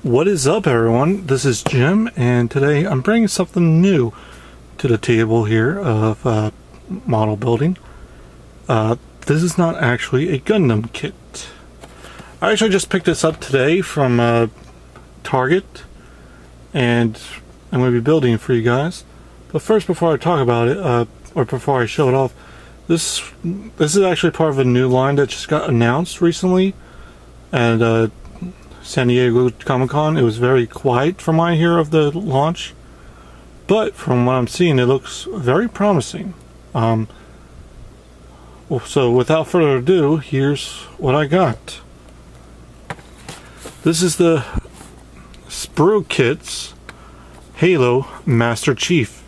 What is up, everyone? This is Jim, and today I'm bringing something new to the table here of model building. This is not actually a Gundam kit. I actually just picked this up today from Target, and I'm going to be building it for you guys. But first, before I talk about it, or before I show it off, this is actually part of a new line that just got announced recently, and San Diego Comic-Con. It was very quiet from what I hear of the launch, but from what I'm seeing, it looks very promising. So without further ado, here's what I got. This is the Sprukits MasterChief.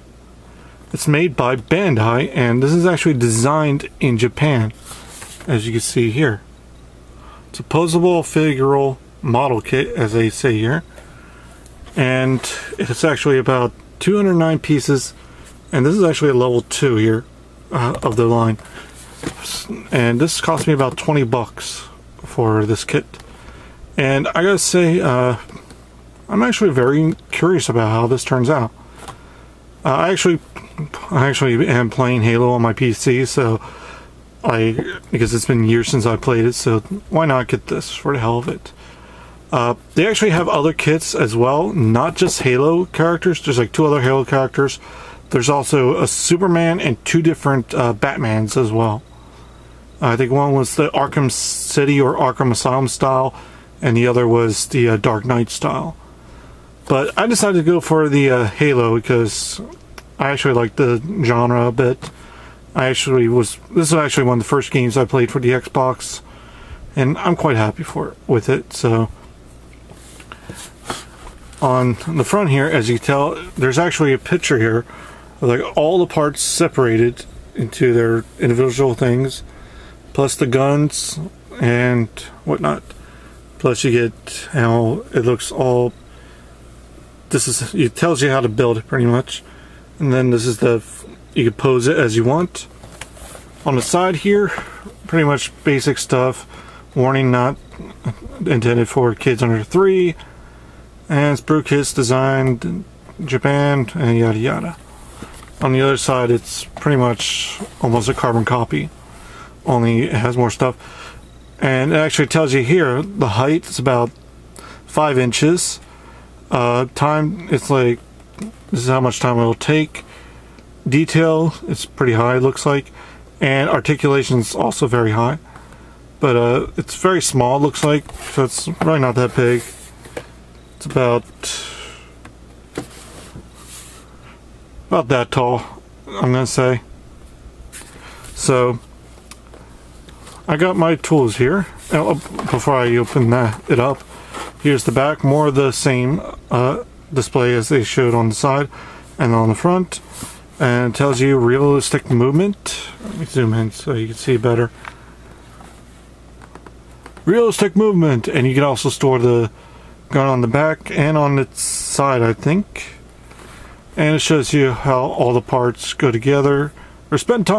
It's made by Bandai, and this is actually designed in Japan, as you can see here. It's a posable figural model kit, as they say here, and it's actually about 209 pieces, and this is actually a level 2 here of the line, and this cost me about 20 bucks for this kit. And I gotta say, I'm actually very curious about how this turns out. I actually am playing Halo on my PC, so because it's been years since I played it, so why not get this for the hell of it. They actually have other kits as well, not just Halo characters. There's like 2 other Halo characters. There's also a Superman and 2 different Batmans as well. I think one was the Arkham City or Arkham Asylum style, and the other was the Dark Knight style. But I decided to go for the Halo because I actually like the genre a bit. This is actually one of the first games I played for the Xbox, and I'm quite happy with it. So on the front here, as you can tell, there's actually a picture here of like all the parts separated into their individual things, plus the guns and whatnot. Plus you get how it looks all. It tells you how to build it pretty much, and then this is you can pose it as you want. On the side here, pretty much basic stuff. Warning, not intended for kids under 3. And Sprukits designed in Japan, and yada yada. On the other side, it's pretty much almost a carbon copy, only it has more stuff. And it actually tells you here the height is about 5 inches. Time, it's like, this is how much time it'll take. Detail, it's pretty high, it looks like. And articulation is also very high. But it's very small, it looks like, so it's really not that big. It's about that tall, I'm gonna say. So I got my tools here. Before I open it up, here's the back, more of the same display as they showed on the side and on the front, and it tells you realistic movement. Let me zoom in so you can see better. Realistic movement, and you can also store the gun on the back and on its side, I think. And it shows you how all the parts go together, or spend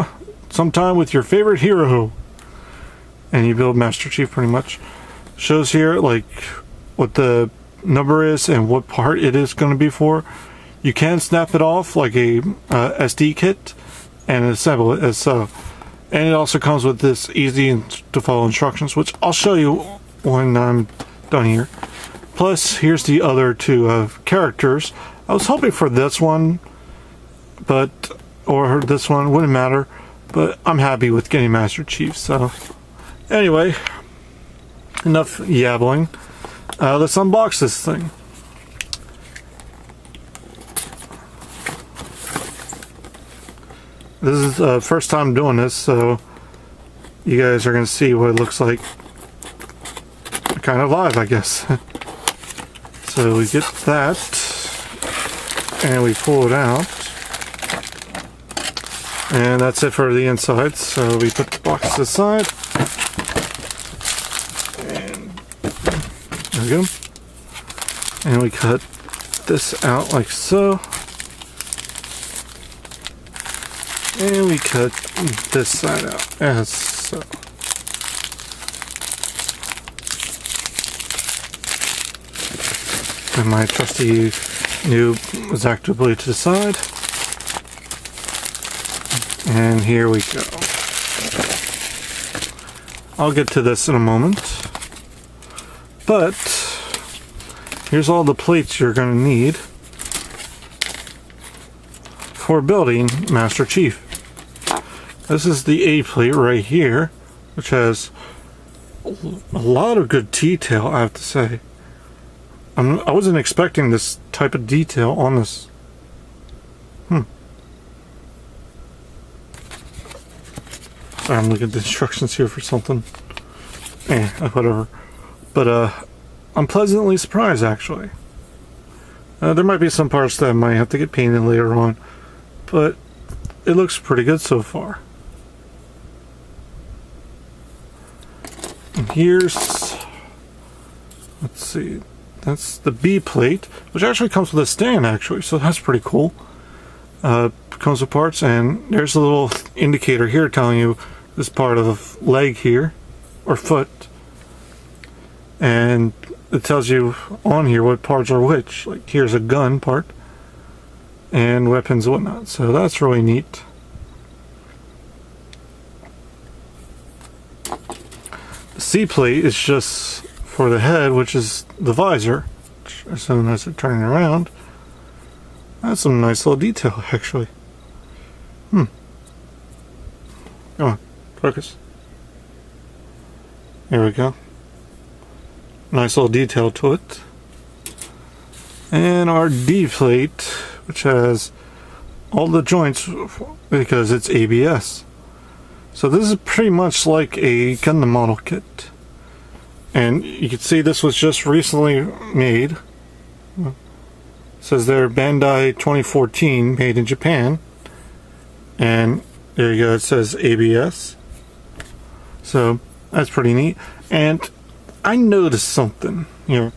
some time with your favorite hero, and you build MasterChief pretty much. Shows here like what the number is and what part it is going to be for. You can snap it off like a SD kit and assemble it as so. And it also comes with this easy to follow instructions, which I'll show you when I'm done here. Plus, here's the other 2 characters. I was hoping for this one, or this one, wouldn't matter, but I'm happy with getting MasterChief. So, anyway, enough yabbling. Let's unbox this thing. This is the first time doing this, so you guys are going to see what it looks like kind of live, I guess. So we get that, and we pull it out, and that's it for the inside. So we put the box aside, and there we go, and we cut this out like so, and we cut this side out as so. And my trusty new X-Acto blade to the side. And here we go. I'll get to this in a moment. But here's all the plates you're going to need for building MasterChief. This is the A plate right here, which has a lot of good detail, I have to say. I wasn't expecting this type of detail on this. Sorry, I'm looking at the instructions here for something. Whatever. But I'm pleasantly surprised, actually. There might be some parts that I might have to get painted later on, but it looks pretty good so far. And here's, let's see, that's the B plate, which actually comes with a stand, actually, so that's pretty cool. Comes with parts, and there's a little indicator here telling you this part of the leg here, or foot, and it tells you on here what parts are which. Like here's a gun part, and weapons and whatnot, so that's really neat. The C plate is just for the head, which is the visor. As soon as it's turning around, that's some nice little detail, actually. Come on, focus. There we go. Nice little detail to it. And our D plate, which has all the joints because it's ABS. So this is pretty much like a Gundam model kit. And you can see this was just recently made. It says there Bandai 2014, made in Japan. And there you go, it says ABS. So that's pretty neat. And I noticed something here.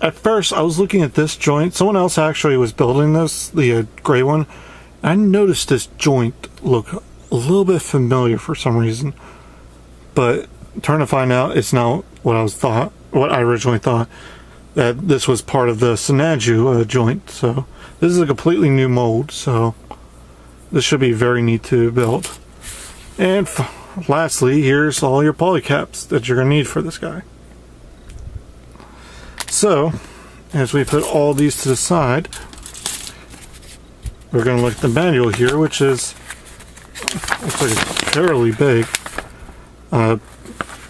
At first I was looking at this joint. Someone else actually was building this, the gray one. I noticed this joint look a little bit familiar for some reason. But turn to find out it's not what I originally thought. That this was part of the Sinaju joint. So this is a completely new mold, so this should be very neat to build. And lastly, here's all your polycaps that you're going to need for this guy. So, as we put all these to the side, we're going to look at the manual here, which is, looks like it's fairly big.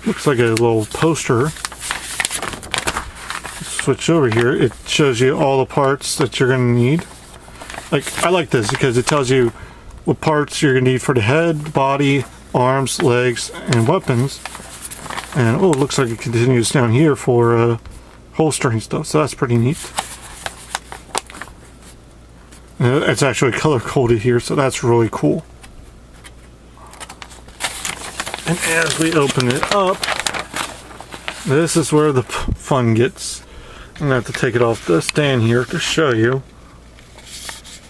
Looks like a little poster. Switch over here. It shows you all the parts that you're going to need. Like, I like this because it tells you what parts you're going to need for the head, body, arms, legs, and weapons. And oh, it looks like it continues down here for holstering stuff, so that's pretty neat. It's actually color coded here, so that's really cool. And as we open it up, this is where the fun gets. I'm gonna have to take it off the stand here to show you.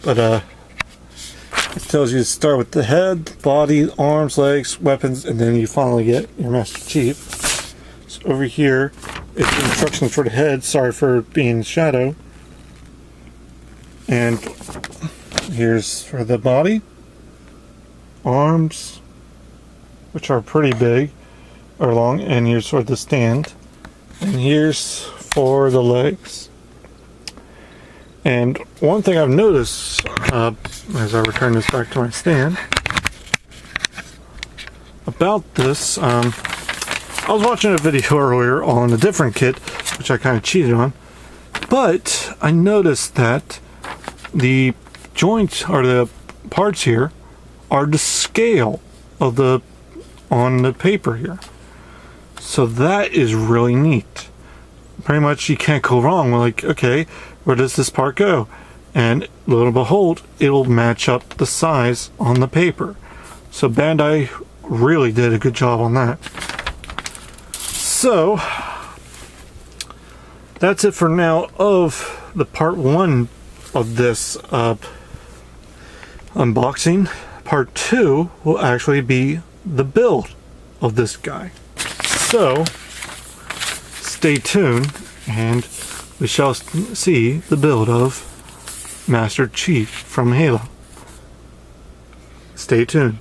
But it tells you to start with the head, body, arms, legs, weapons, and then you finally get your MasterChief. So over here, it's the instructions for the head. Sorry for being in shadow. And here's for the body, arms, which are pretty big or long, and here's for the stand, and here's for the legs. And one thing I've noticed as I return this back to my stand about this, I was watching a video earlier on a different kit, which I kind of cheated on, but I noticed that the joints or the parts here are the scale of the on the paper here. So that is really neat. Pretty much you can't go wrong. We're like, okay, where does this part go? And lo and behold, it'll match up the size on the paper. So Bandai really did a good job on that. So that's it for now of the part 1 of this unboxing. Part 2 will actually be the build of this guy. So stay tuned and we shall see the build of Master Chief from Halo. Stay tuned.